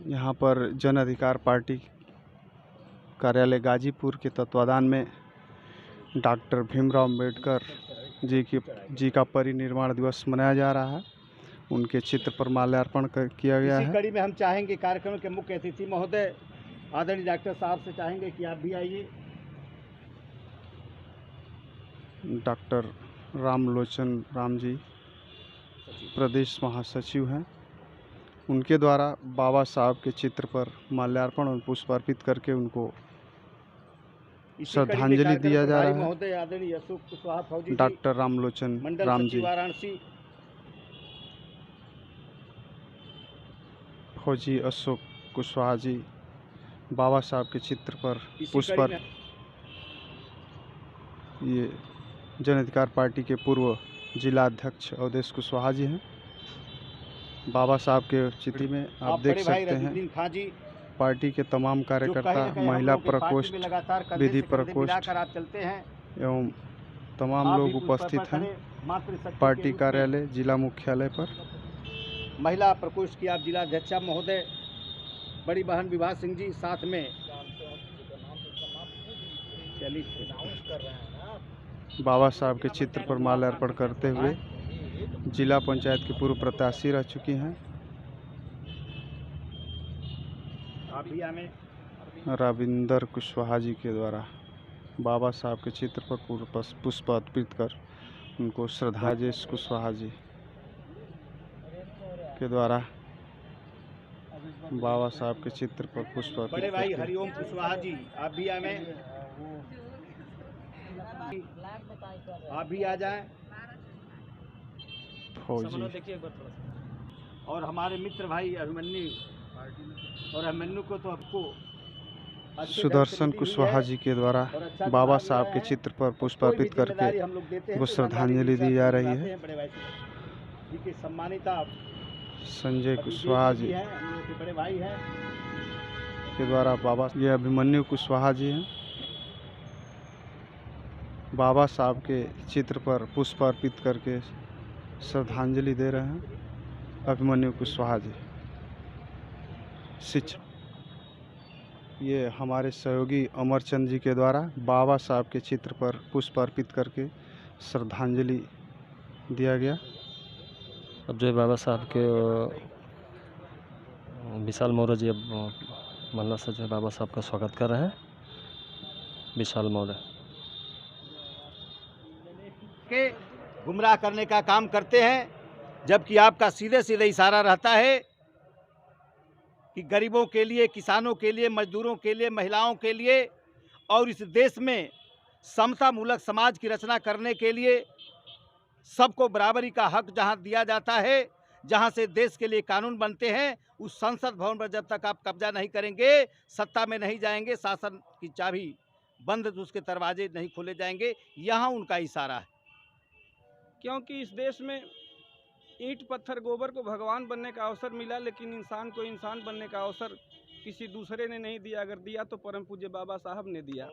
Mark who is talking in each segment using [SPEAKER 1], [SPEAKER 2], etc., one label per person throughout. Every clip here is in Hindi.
[SPEAKER 1] यहाँ पर जन अधिकार पार्टी कार्यालय गाजीपुर के तत्वाधान में डॉक्टर भीमराव अंबेडकर जी का परिनिर्वाण दिवस मनाया जा रहा है। उनके चित्र पर माल्यार्पण किया गया है।
[SPEAKER 2] इसी कड़ी में हम चाहेंगे कार्यक्रम के मुख्य अतिथि महोदय आदरणीय डॉक्टर साहब से चाहेंगे कि आप भी आइए।
[SPEAKER 1] डॉक्टर रामलोचन राम जी प्रदेश महासचिव हैं। उनके द्वारा बाबा साहब के चित्र पर माल्यार्पण और पुष्प अर्पित करके उनको श्रद्धांजलि दिया जा रहा है। डॉक्टर रामलोचन राम जी फौजी अशोक कुशवाहा जी बाबा साहब के चित्र पर पुष्प ये जन अधिकार पार्टी के पूर्व जिला अध्यक्ष अवधेश कुशवाहा जी हैं। बाबा साहब के चित्र में आप देख सकते हैं पार्टी के तमाम कार्यकर्ता, महिला प्रकोष्ठ, विधि प्रकोष्ठ एवं तमाम लोग उपस्थित हैं पार्टी कार्यालय जिला मुख्यालय पर।
[SPEAKER 2] महिला प्रकोष्ठ की आप जिला अध्यक्षा महोदय बड़ी बहन विभा सिंह जी साथ में
[SPEAKER 1] बाबा साहब के चित्र पर माल्यार्पण करते हुए जिला पंचायत की पूर्व प्रत्याशी रह चुकी हैं रविंदर कुशवाहा जी के द्वारा बाबा साहब के चित्र पर पुष्प अर्पित कर उनको श्रद्धांजलि कुशवाहा जी के द्वारा बाबा साहब के चित्र पर पुष्प अर्पित।
[SPEAKER 2] बड़े भाई हरिओम कुशवाहा जी आप भी आए, आप भी आ जाएं।
[SPEAKER 1] फौजी
[SPEAKER 2] और हमारे मित्र भाई अभिमन्यु को तो आपको
[SPEAKER 1] सुदर्शन कुशवाहा जी के द्वारा बाबा साहब के चित्र पर पुष्प अर्पित करके वो श्रद्धांजलि दी जा रही है।
[SPEAKER 2] सम्मानित
[SPEAKER 1] संजय कुशवाहा जी
[SPEAKER 2] बड़े भाई हैं
[SPEAKER 1] के द्वारा बाबा ये अभिमन्यु कुशवाहा जी हैं बाबा साहब के चित्र पर पुष्प अर्पित करके श्रद्धांजलि दे रहे हैं। अभिमन्यु कुशवाहा जी शिक्षक ये हमारे सहयोगी अमरचंद जी के द्वारा बाबा साहब के चित्र पर पुष्प अर्पित करके श्रद्धांजलि दिया गया।
[SPEAKER 3] अब जो है बाबा साहब के विशाल मौर्य जी अब मल्ला से जो है बाबा साहब का स्वागत कर रहे हैं। विशाल मौर्य
[SPEAKER 2] के गुमराह करने का काम करते हैं, जबकि आपका सीधे सीधे इशारा रहता है कि गरीबों के लिए, किसानों के लिए, मजदूरों के लिए, महिलाओं के लिए और इस देश में समता मूलक समाज की रचना करने के लिए सबको बराबरी का हक जहां दिया जाता है, जहां से देश के लिए कानून बनते हैं, उस संसद भवन पर जब तक आप कब्जा नहीं करेंगे, सत्ता में नहीं जाएंगे, शासन की चाबी बंद तो उसके दरवाजे नहीं खोले जाएंगे। यहाँ उनका इशारा है।
[SPEAKER 4] क्योंकि इस देश में ईंट पत्थर गोबर को भगवान बनने का अवसर मिला, लेकिन इंसान को इंसान बनने का अवसर किसी दूसरे ने नहीं दिया। अगर दिया तो परम पूज्य बाबा साहब ने दिया।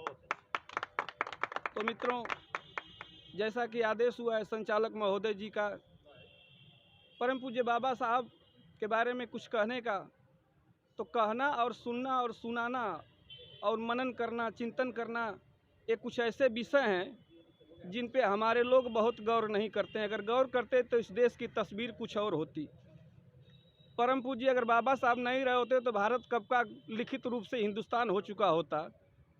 [SPEAKER 4] तो मित्रों, जैसा कि आदेश हुआ है संचालक महोदय जी का परम पूज्य बाबा साहब के बारे में कुछ कहने का, तो कहना और सुनना और सुनाना और मनन करना, चिंतन करना, ये कुछ ऐसे विषय हैं जिन पे हमारे लोग बहुत गौर नहीं करते हैं। अगर गौर करते तो इस देश की तस्वीर कुछ और होती। परम पूज्य अगर बाबा साहब नहीं रहे होते तो भारत कब का लिखित रूप से हिंदुस्तान हो चुका होता।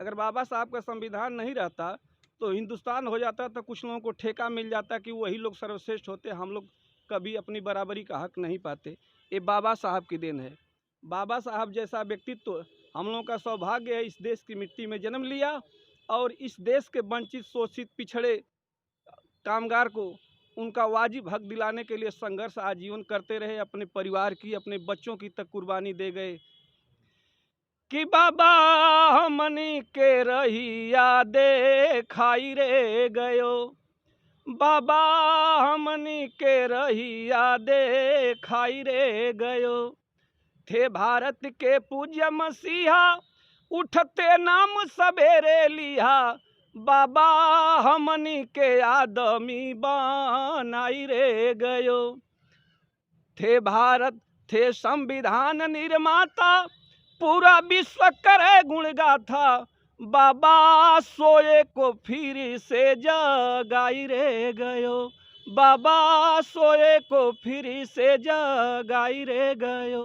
[SPEAKER 4] अगर बाबा साहब का संविधान नहीं रहता तो हिंदुस्तान हो जाता, तो कुछ लोगों को ठेका मिल जाता कि वही लोग सर्वश्रेष्ठ होते, हम लोग कभी अपनी बराबरी का हक नहीं पाते। ये बाबा साहब की देन है। बाबा साहब जैसा व्यक्तित्व हम लोगों का सौभाग्य है, इस देश की मिट्टी में जन्म लिया और इस देश के वंचित, शोषित, पिछड़े कामगार को उनका वाजिब हक दिलाने के लिए संघर्ष आजीवन करते रहे। अपने परिवार की, अपने बच्चों की तक कुर्बानी दे गए कि बाबा हमनी के रहिया देखाई रे गयो, बाबा हमनी के रहिया देखाई रे गयो। थे भारत के पूज्य मसीहा, उठते नाम सवेरे लिहा, बाबा हमनी के आदमी बनाई रे गयो। थे संविधान निर्माता, पूरा विश्व करे गुण गाथा, बाबा सोए को फिर से जगाई रे गयो, बाबा सोए को फिर से जगाई रे गयो।